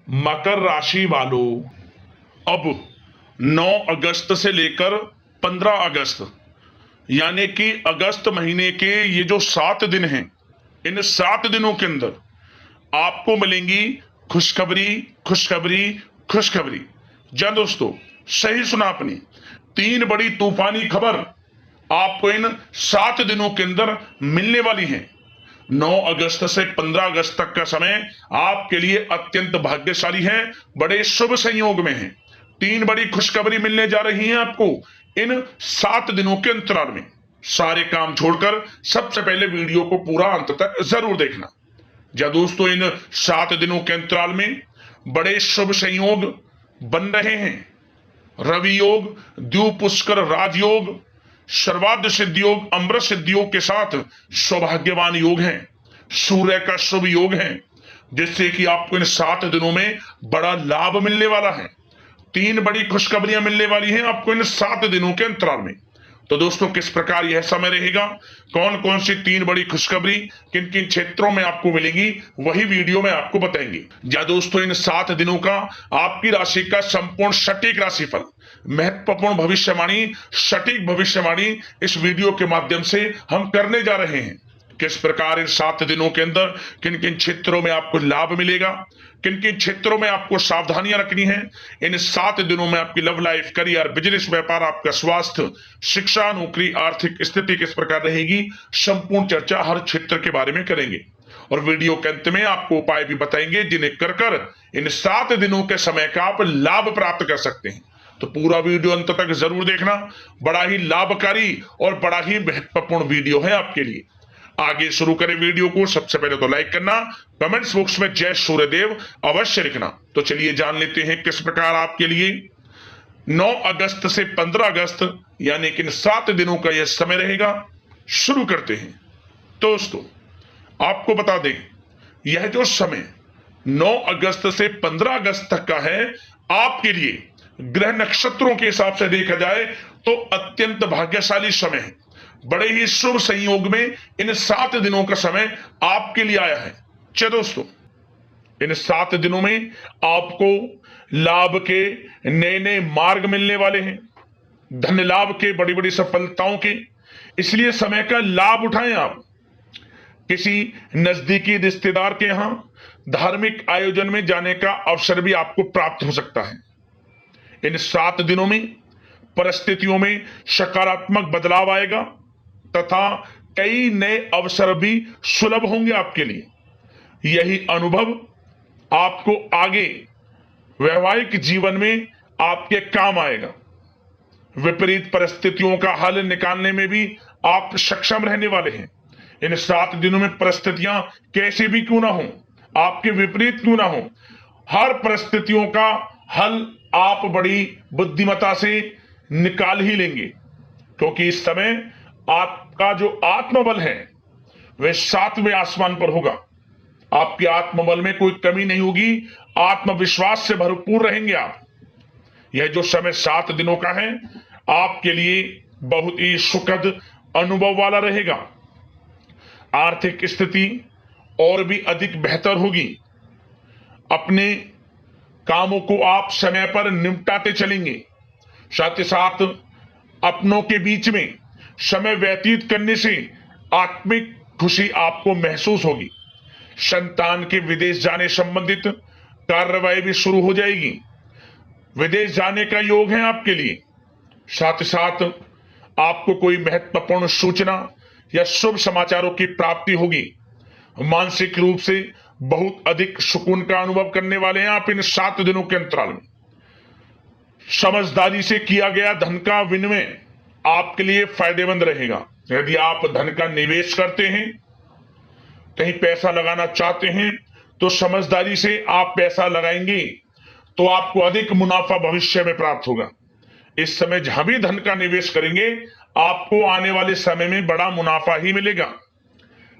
मकर राशि वालों, अब 9 अगस्त से लेकर 15 अगस्त यानी कि अगस्त महीने के ये जो 7 दिन हैं, इन 7 दिनों के अंदर आपको मिलेंगी खुशखबरी, खुशखबरी, खुशखबरी। जी दोस्तों, सही सुना आपने। 3 बड़ी तूफानी खबर आपको इन 7 दिनों के अंदर मिलने वाली हैं। 9 अगस्त से 15 अगस्त तक का समय आपके लिए अत्यंत भाग्यशाली है, बड़े शुभ संयोग में है। 3 बड़ी खुशखबरी मिलने जा रही हैं आपको इन 7 दिनों के अंतराल में। सारे काम छोड़कर सबसे पहले वीडियो को पूरा अंत तक जरूर देखना। या दोस्तों, इन 7 दिनों के अंतराल में बड़े शुभ संयोग बन रहे हैं। रवि योग, द्विपुष्कर पुष्कर राजयोग, सर्वाद्ध सिद्धि योग, अमृत सिद्धि योग के साथ सौभाग्यवान योग है। सूर्य का शुभ योग है, जिससे कि आपको इन 7 दिनों में बड़ा लाभ मिलने वाला है। 3 बड़ी खुशखबरियां मिलने वाली हैं आपको इन 7 दिनों के अंतराल में। तो दोस्तों, किस प्रकार यह समय रहेगा, कौन कौन सी 3 बड़ी खुशखबरी किन किन क्षेत्रों में आपको मिलेगी, वही वीडियो में आपको बताएंगे। या दोस्तों, इन 7 दिनों का आपकी राशि का संपूर्ण सटीक राशिफल, महत्वपूर्ण भविष्यवाणी, सटीक भविष्यवाणी इस वीडियो के माध्यम से हम करने जा रहे हैं। किस प्रकार इन 7 दिनों के अंदर किन किन क्षेत्रों में आपको लाभ मिलेगा, किन किन क्षेत्रों में आपको सावधानियां रखनी है। इन 7 दिनों में आपकी लव लाइफ, करियर, बिजनेस, व्यापार, आपका स्वास्थ्य, शिक्षा, नौकरी, आर्थिक स्थिति किस प्रकार रहेगी, संपूर्ण चर्चा हर क्षेत्र के बारे में करेंगे। और वीडियो के अंत में आपको उपाय भी बताएंगे जिन्हें कर कर इन 7 दिनों के समय का आप लाभ प्राप्त कर सकते हैं। तो पूरा वीडियो अंत तक जरूर देखना, बड़ा ही लाभकारी और बड़ा ही महत्वपूर्ण वीडियो है आपके लिए। आगे शुरू करें वीडियो को। सबसे पहले तो लाइक करना, कमेंट्स बॉक्स में जय सूर्यदेव अवश्य लिखना। तो चलिए जान लेते हैं किस प्रकार आपके लिए 9 अगस्त से 15 अगस्त यानी कि इन 7 दिनों का यह समय रहेगा। शुरू करते हैं। दोस्तों, आपको बता दें, यह जो समय 9 अगस्त से 15 अगस्त तक का है, आपके लिए ग्रह नक्षत्रों के हिसाब से देखा जाए तो अत्यंत भाग्यशाली समय है। बड़े ही शुभ संयोग में इन 7 दिनों का समय आपके लिए आया है। चलो दोस्तों, इन 7 दिनों में आपको लाभ के नए नए मार्ग मिलने वाले हैं, धन लाभ के, बड़ी बड़ी सफलताओं के। इसलिए समय का लाभ उठाएं। आप किसी नजदीकी रिश्तेदार के यहां धार्मिक आयोजन में जाने का अवसर भी आपको प्राप्त हो सकता है। इन 7 दिनों में परिस्थितियों में सकारात्मक बदलाव आएगा तथा कई नए अवसर भी सुलभ होंगे आपके लिए। यही अनुभव आपको आगे वैवाहिक जीवन में आपके काम आएगा। विपरीत परिस्थितियों का हल निकालने में भी आप सक्षम रहने वाले हैं। इन 7 दिनों में परिस्थितियां कैसे भी क्यों ना हो, आपके विपरीत क्यों ना हो, हर परिस्थितियों का हल आप बड़ी बुद्धिमत्ता से निकाल ही लेंगे, क्योंकि इस समय आपका जो आत्मबल है वह 7वें आसमान पर होगा। आपके आत्मबल में कोई कमी नहीं होगी, आत्मविश्वास से भरपूर रहेंगे आप। यह जो समय 7 दिनों का है आपके लिए बहुत ही सुखद अनुभव वाला रहेगा। आर्थिक स्थिति और भी अधिक बेहतर होगी। अपने कामों को आप समय पर निपटाते चलेंगे। साथ ही साथ अपनों के बीच में समय व्यतीत करने से आत्मिक खुशी आपको महसूस होगी। संतान के विदेश जाने संबंधित कार्रवाई भी शुरू हो जाएगी। विदेश जाने का योग है आपके लिए। साथ ही साथ आपको कोई महत्वपूर्ण सूचना या शुभ समाचारों की प्राप्ति होगी। मानसिक रूप से बहुत अधिक सुकून का अनुभव करने वाले हैं आप इन 7 दिनों के अंतराल में। समझदारी से किया गया धन का विनिमय आपके लिए फायदेमंद रहेगा। यदि आप धन का निवेश करते हैं, कहीं पैसा लगाना चाहते हैं, तो समझदारी से आप पैसा लगाएंगे तो आपको अधिक मुनाफा भविष्य में प्राप्त होगा। इस समय जहां भी धन का निवेश करेंगे आपको आने वाले समय में बड़ा मुनाफा ही मिलेगा।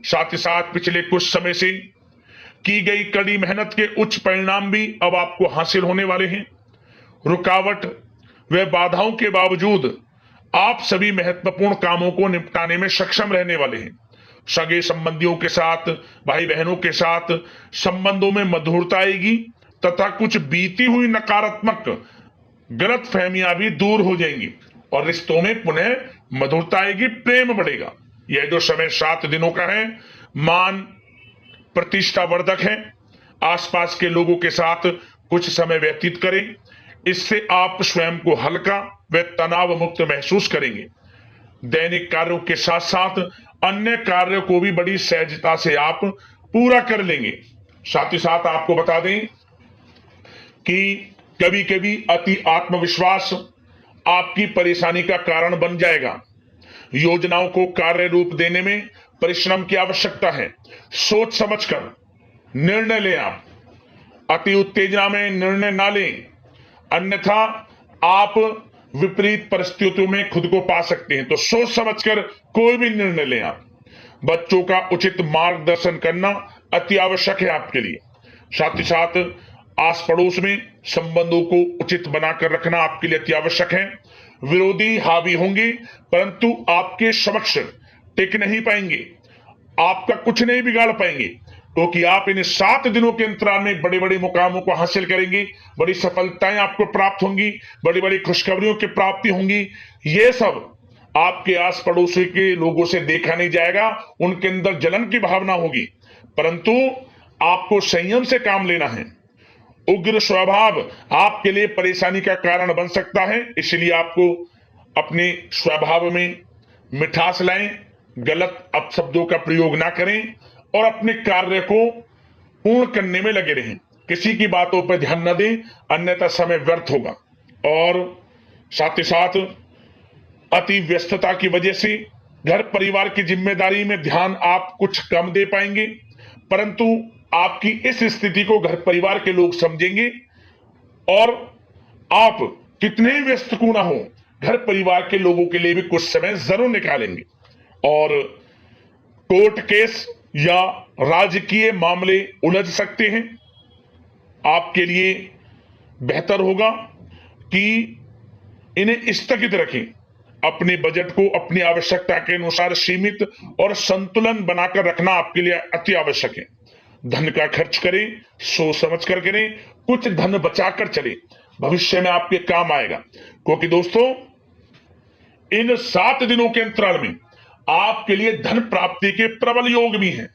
साथ ही साथ पिछले कुछ समय से की गई कड़ी मेहनत के उच्च परिणाम भी अब आपको हासिल होने वाले हैं। रुकावट व बाधाओं के बावजूद आप सभी महत्वपूर्ण कामों को निपटाने में सक्षम रहने वाले हैं। सगे संबंधियों के साथ, भाई बहनों के साथ संबंधों में मधुरता आएगी। तथा कुछ बीती हुई नकारात्मक गलत फहमियां भी दूर हो जाएंगी और रिश्तों में पुनः मधुरता आएगी, प्रेम बढ़ेगा। यह जो समय 7 दिनों का है मान प्रतिष्ठावर्धक है। आसपास के लोगों के साथ कुछ समय व्यतीत करें, इससे आप स्वयं को हल्का व तनाव मुक्त महसूस करेंगे। दैनिक कार्यों के साथ साथ अन्य कार्यों को भी बड़ी सहजता से आप पूरा कर लेंगे। साथ ही साथ आपको बता दें कि कभी कभी अति आत्मविश्वास आपकी परेशानी का कारण बन जाएगा। योजनाओं को कार्य रूप देने में परिश्रम की आवश्यकता है। सोच समझकर निर्णय लें। आप अति उत्तेजना में निर्णय ना लें, अन्यथा आप विपरीत परिस्थितियों में खुद को पा सकते हैं। तो सोच समझकर कोई भी निर्णय लें। आप बच्चों का उचित मार्गदर्शन करना अति आवश्यक है आपके लिए। साथ ही साथ आस पड़ोस में संबंधों को उचित बनाकर रखना आपके लिए अति आवश्यक है। विरोधी हावी होंगे परंतु आपके समक्ष टिक नहीं पाएंगे, आपका कुछ नहीं बिगाड़ पाएंगे, क्योंकि आप इन 7 दिनों के अंतराल में बड़े बड़े मुकामों को हासिल करेंगे। बड़ी सफलताएं आपको प्राप्त होंगी, बड़ी बड़ी खुशखबरियों की प्राप्ति होंगी। ये सब आपके आस पड़ोसी के लोगों से देखा नहीं जाएगा, उनके अंदर जलन की भावना होगी, परंतु आपको संयम से काम लेना है। उग्र स्वभाव आपके लिए परेशानी का कारण बन सकता है, इसलिए आपको अपने स्वभाव में मिठास लाएं, गलत अपशब्दों का प्रयोग ना करें और अपने कार्य को पूर्ण करने में लगे रहें। किसी की बातों पर ध्यान न दें, अन्यथा समय व्यर्थ होगा। और साथ ही साथ अति व्यस्तता की वजह से घर परिवार की जिम्मेदारी में ध्यान आप कुछ कम दे पाएंगे, परंतु आपकी इस स्थिति को घर परिवार के लोग समझेंगे और आप कितने ही व्यस्त क्यों ना हो, घर परिवार के लोगों के लिए भी कुछ समय जरूर निकालेंगे। और कोर्ट केस या राजकीय मामले उलझ सकते हैं। आपके लिए बेहतर होगा कि इन्हें स्थगित रखें। अपने बजट को अपनी आवश्यकता के अनुसार सीमित और संतुलन बनाकर रखना आपके लिए अति आवश्यक है। धन का खर्च करें, सोच समझ कर करें, कुछ धन बचाकर चलें, भविष्य में आपके काम आएगा। क्योंकि दोस्तों इन 7 दिनों के अंतराल में आपके लिए धन प्राप्ति के प्रबल योग भी हैं।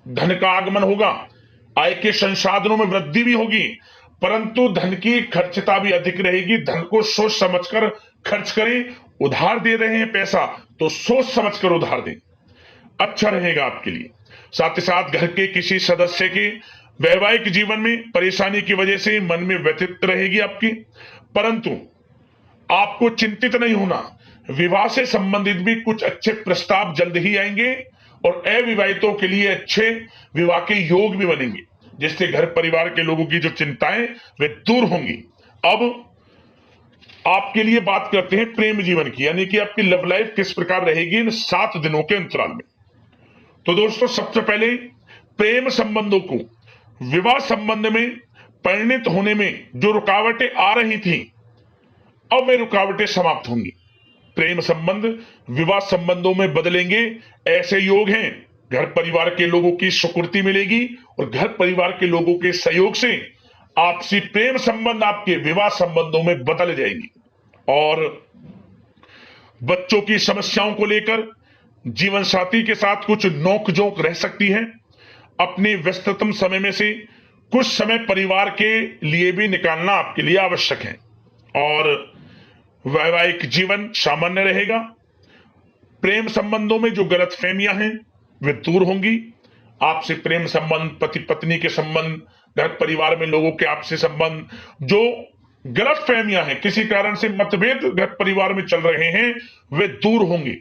धन का आगमन होगा, आय के संसाधनों में वृद्धि भी होगी, परंतु धन की खर्चता भी अधिक रहेगी। धन को सोच समझकर खर्च करें। उधार दे रहे हैं पैसा तो सोच समझकर उधार दें, अच्छा रहेगा आपके लिए। साथ ही साथ घर के किसी सदस्य के वैवाहिक जीवन में परेशानी की वजह से मन में व्यथित रहेगी आपकी, परंतु आपको चिंतित नहीं होना। विवाह से संबंधित भी कुछ अच्छे प्रस्ताव जल्द ही आएंगे और अविवाहितों के लिए अच्छे विवाह के योग भी बनेंगे, जिससे घर परिवार के लोगों की जो चिंताएं वे दूर होंगी। अब आपके लिए बात करते हैं प्रेम जीवन की, यानी कि आपकी लव लाइफ किस प्रकार रहेगी इन 7 दिनों के अंतराल में। तो दोस्तों सबसे पहले प्रेम संबंधों को, विवाह संबंध में परिणित होने में जो रुकावटें आ रही थी, अब वे रुकावटें समाप्त होंगी। प्रेम संबंध विवाह संबंधों में बदलेंगे, ऐसे योग हैं। घर परिवार के लोगों की स्वीकृति मिलेगी और घर परिवार के लोगों के सहयोग से आपसी प्रेम संबंध आपके विवाह संबंधों में बदल जाएंगी। और बच्चों की समस्याओं को लेकर जीवन साथी के साथ कुछ नोकझोंक रह सकती है। अपने व्यस्ततम समय में से कुछ समय परिवार के लिए भी निकालना आपके लिए आवश्यक है। और वैवाहिक जीवन सामान्य रहेगा। प्रेम संबंधों में जो गलतफहमियां हैं वे दूर होंगी। आपसे प्रेम संबंध, पति पत्नी के संबंध, घर परिवार में लोगों के आपसे संबंध, जो गलतफहमियां हैं, किसी कारण से मतभेद घर परिवार में चल रहे हैं, वे दूर होंगे।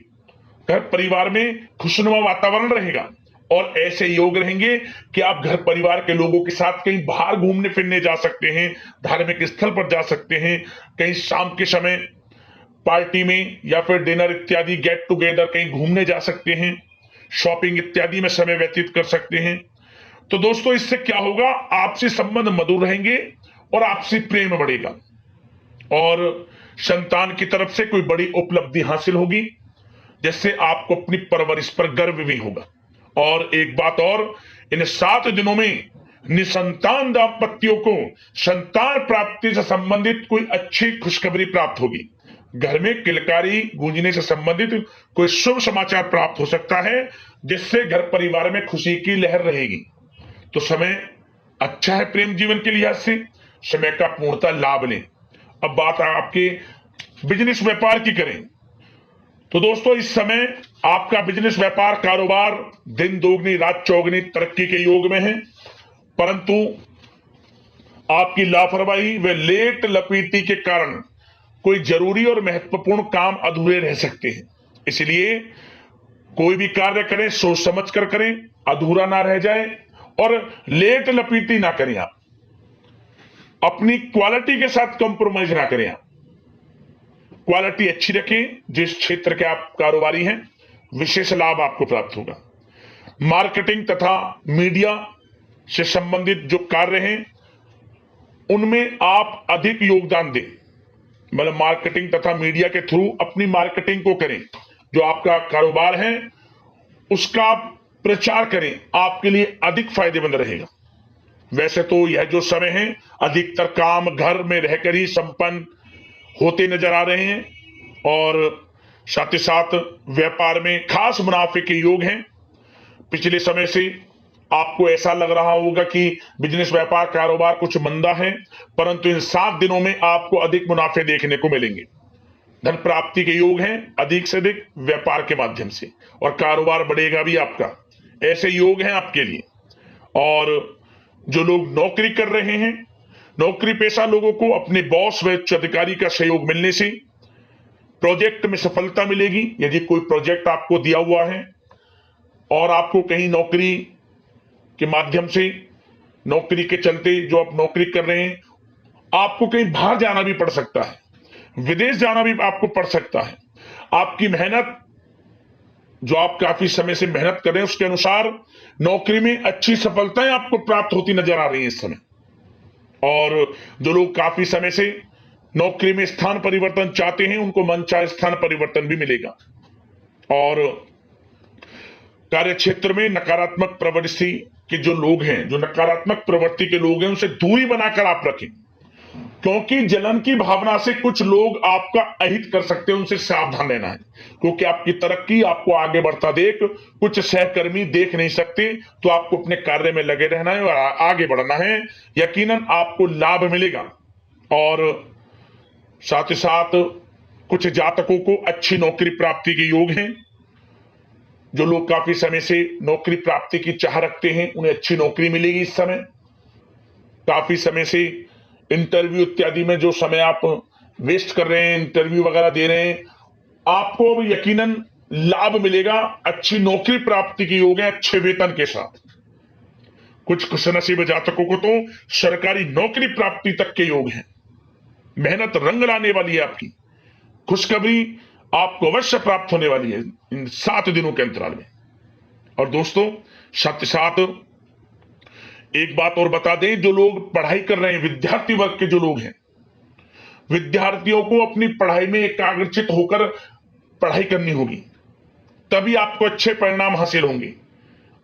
घर परिवार में खुशनुमा वातावरण रहेगा और ऐसे योग रहेंगे कि आप घर परिवार के लोगों के साथ कहीं बाहर घूमने फिरने जा सकते हैं, धार्मिक स्थल पर जा सकते हैं, कहीं शाम के समय पार्टी में या फिर डिनर इत्यादि गेट टुगेदर कहीं घूमने जा सकते हैं, शॉपिंग इत्यादि में समय व्यतीत कर सकते हैं। तो दोस्तों इससे क्या होगा, आपसी संबंध मधुर रहेंगे और आपसी प्रेम बढ़ेगा और संतान की तरफ से कोई बड़ी उपलब्धि हासिल होगी, जिससे आपको अपनी परवरिश पर गर्व भी होगा। और एक बात और, इन 7 दिनों में निसंतान दाम्पत्यों को संतान प्राप्ति से संबंधित कोई अच्छी खुशखबरी प्राप्त होगी। घर में किलकारी गूंजने से संबंधित कोई शुभ समाचार प्राप्त हो सकता है, जिससे घर परिवार में खुशी की लहर रहेगी। तो समय अच्छा है प्रेम जीवन के लिहाज से, समय का पूर्णतः लाभ लें। अब बात आपके बिजनेस व्यापार की करें तो दोस्तों, इस समय आपका बिजनेस व्यापार कारोबार दिन दोगुनी रात चौगुनी तरक्की के योग में है, परंतु आपकी लापरवाही व लेट लपीटी के कारण कोई जरूरी और महत्वपूर्ण काम अधूरे रह सकते हैं। इसलिए कोई भी कार्य करें सोच समझ कर करें, अधूरा ना रह जाए और लेट लपीटी ना करें। आप अपनी क्वालिटी के साथ कंप्रोमाइज ना करें। आप क्वालिटी अच्छी रखें। जिस क्षेत्र के आप कारोबारी हैं, विशेष लाभ आपको प्राप्त होगा। मार्केटिंग तथा मीडिया से संबंधित जो कार्य हैं उनमें आप अधिक योगदान दें। मतलब मार्केटिंग तथा मीडिया के थ्रू अपनी मार्केटिंग को करें। जो आपका कारोबार है उसका प्रचार करें, आपके लिए अधिक फायदेमंद रहेगा। वैसे तो यह जो समय है अधिकतर काम घर में रहकर ही संपन्न होते नजर आ रहे हैं और साथ ही साथ व्यापार में खास मुनाफे के योग हैं। पिछले समय से आपको ऐसा लग रहा होगा कि बिजनेस व्यापार कारोबार कुछ मंदा है, परंतु इन 7 दिनों में आपको अधिक मुनाफे देखने को मिलेंगे। धन प्राप्ति के योग हैं अधिक से अधिक व्यापार के माध्यम से, और कारोबार बढ़ेगा भी आपका। ऐसे योग हैं आपके लिए। और जो लोग नौकरी कर रहे हैं, नौकरी पेशा लोगों को अपने बॉस व उच्च अधिकारी का सहयोग मिलने से प्रोजेक्ट में सफलता मिलेगी। यदि कोई प्रोजेक्ट आपको दिया हुआ है और आपको कहीं नौकरी के माध्यम से, नौकरी के चलते जो आप नौकरी कर रहे हैं, आपको कहीं बाहर जाना भी पड़ सकता है, विदेश जाना भी आपको पड़ सकता है। आपकी मेहनत, जो आप काफी समय से मेहनत कर रहे हैं, उसके अनुसार नौकरी में अच्छी सफलताएं आपको प्राप्त होती नजर आ रही हैं इस समय। और जो लोग काफी समय से नौकरी में स्थान परिवर्तन चाहते हैं, उनको मनचाहे स्थान परिवर्तन भी मिलेगा। और कार्य क्षेत्र में नकारात्मक प्रवृत्ति के जो लोग हैं, जो नकारात्मक प्रवृत्ति के लोग हैं, उनसे दूरी बनाकर आप रखें, क्योंकि जलन की भावना से कुछ लोग आपका अहित कर सकते हैं। उनसे सावधान रहना है, क्योंकि आपकी तरक्की, आपको आगे बढ़ता देख कुछ सहकर्मी देख नहीं सकते। तो आपको अपने कार्य में लगे रहना है और आगे बढ़ना है। यकीनन आपको लाभ मिलेगा। और साथ ही साथ कुछ जातकों को अच्छी नौकरी प्राप्ति के योग हैं। जो लोग काफी समय से नौकरी प्राप्ति की चाह रखते हैं, उन्हें अच्छी नौकरी मिलेगी इस समय। काफी समय से इंटरव्यू इत्यादि में जो समय आप वेस्ट कर रहे हैं, इंटरव्यू वगैरह दे रहे हैं, आपको अब यकीनन लाभ मिलेगा। अच्छी नौकरी प्राप्ति के योग है, अच्छे वेतन के साथ। कुछ खुशनसीब जातकों को तो सरकारी नौकरी प्राप्ति तक के योग हैं। मेहनत रंग लाने वाली है आपकी। खुशखबरी आपको अवश्य प्राप्त होने वाली है इन 7 दिनों के अंतराल में। और दोस्तों, साथ ही साथ एक बात और बता दें, जो लोग पढ़ाई कर रहे हैं, विद्यार्थी वर्ग के जो लोग हैं, विद्यार्थियों को अपनी पढ़ाई में एकाग्रचित होकर पढ़ाई करनी होगी, तभी आपको अच्छे परिणाम हासिल होंगे।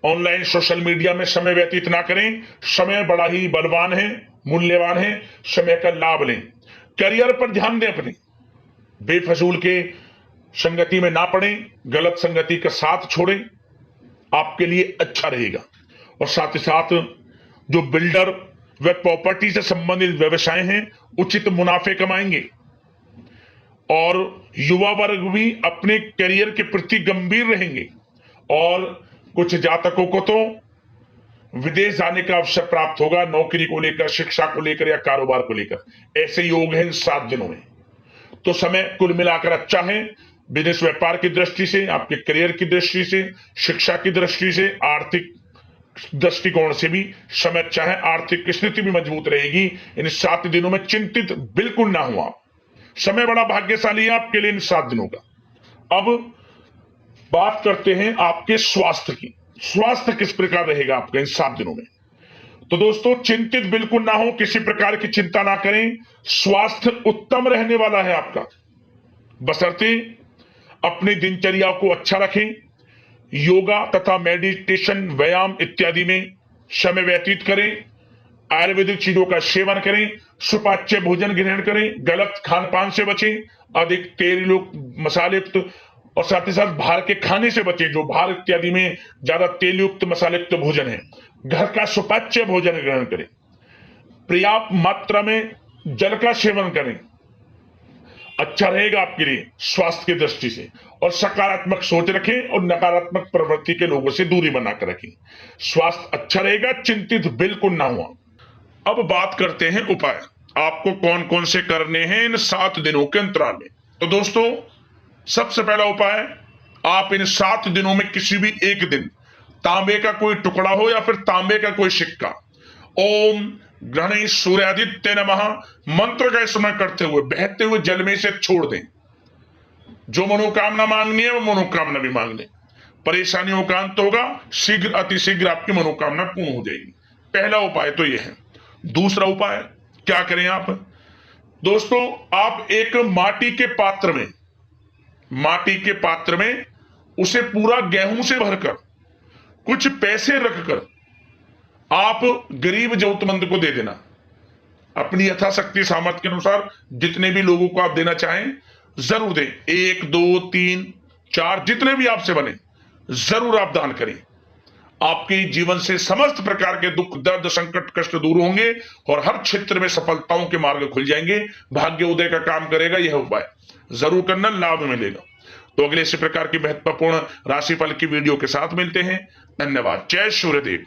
ऑनलाइन सोशल मीडिया में समय व्यतीत ना करें। समय बड़ा ही बलवान है, मूल्यवान है। समय का लाभ लें। करियर पर ध्यान दें अपने। बेफजूल के संगति में ना पड़ें, गलत संगति का साथ छोड़ें, आपके लिए अच्छा रहेगा। और साथ ही साथ जो बिल्डर व प्रॉपर्टी से संबंधित व्यवसाय हैं, उचित मुनाफे कमाएंगे। और युवा वर्ग भी अपने करियर के प्रति गंभीर रहेंगे। और कुछ जातकों को तो विदेश जाने का अवसर प्राप्त होगा, नौकरी को लेकर, शिक्षा को लेकर या कारोबार को लेकर। ऐसे योग हैं इन 7 दिनों में। तो समय कुल मिलाकर अच्छा है। बिजनेस व्यापार की दृष्टि से, आपके करियर की दृष्टि से, शिक्षा की दृष्टि से, आर्थिक दृष्टिकोण से भी समय अच्छा है। आर्थिक स्थिति भी मजबूत रहेगी। इन 7 दिनों में चिंतित बिल्कुल ना हुआ। समय बड़ा भाग्यशाली है आपके लिए इन 7 दिनों का। अब बात करते हैं आपके स्वास्थ्य की। स्वास्थ्य किस प्रकार रहेगा आपका इन 7 दिनों में? तो दोस्तों, चिंतित बिल्कुल ना हो, किसी प्रकार की चिंता ना करें। स्वास्थ्य उत्तम रहने वाला है आपका, बशर्ते अपनी दिनचर्या को अच्छा रखें। योगा तथा मेडिटेशन, व्यायाम इत्यादि में समय व्यतीत करें, आयुर्वेदिक चीजों का सेवन करें, सुपाच्य भोजन ग्रहण करें, गलत खान पान से बचें, अधिक तेल युक्त मसाले युक्त और साथ ही साथ बाहर के खाने से बचें, जो बाहर इत्यादि में ज्यादा तेल युक्त मसाले युक्त भोजन है। घर का सुपाच्य भोजन ग्रहण करें, पर्याप्त मात्रा में जल का सेवन करें, अच्छा रहेगा आपके लिए स्वास्थ्य की दृष्टि से। और सकारात्मक सोच रखें और नकारात्मक प्रवृत्ति के लोगों से दूरी बनाकर रखें। स्वास्थ्य अच्छा रहेगा, चिंतित बिल्कुल ना हुआ। अब बात करते हैं उपाय, आपको कौन कौन से करने हैं इन 7 दिनों के अंतराल में। तो दोस्तों, सबसे पहला उपाय, आप इन 7 दिनों में किसी भी एक दिन तांबे का कोई टुकड़ा हो या फिर तांबे का कोई सिक्का, ओम गणेश सूर्यादित्य नमः मंत्र का स्मरण करते हुए बहते हुए जल में से छोड़ दें। जो मनोकामना मांगनी है वो मनोकामना भी मांग लें, परेशानियों का अंत होगा, शीघ्र अतिशीघ्र आपकी मनोकामना पूर्ण हो जाएगी। पहला उपाय तो यह है। दूसरा उपाय क्या करें आप दोस्तों, आप एक माटी के पात्र में उसे पूरा गेहूं से भरकर कुछ पैसे रखकर आप गरीब जरूरतमंद को दे देना। अपनी यथाशक्ति सामर्थ्य के अनुसार जितने भी लोगों को आप देना चाहें जरूर दें, 1 2 3 4 जितने भी आपसे बने जरूर आप दान करें। आपके जीवन से समस्त प्रकार के दुख दर्द संकट कष्ट दूर होंगे और हर क्षेत्र में सफलताओं के मार्ग खुल जाएंगे। भाग्य उदय का काम करेगा यह उपाय, जरूर करना, लाभ मिलेगा। तो अगले इसी प्रकार की महत्वपूर्ण राशिफल की वीडियो के साथ मिलते हैं। धन्यवाद। जय सूर्यदेव।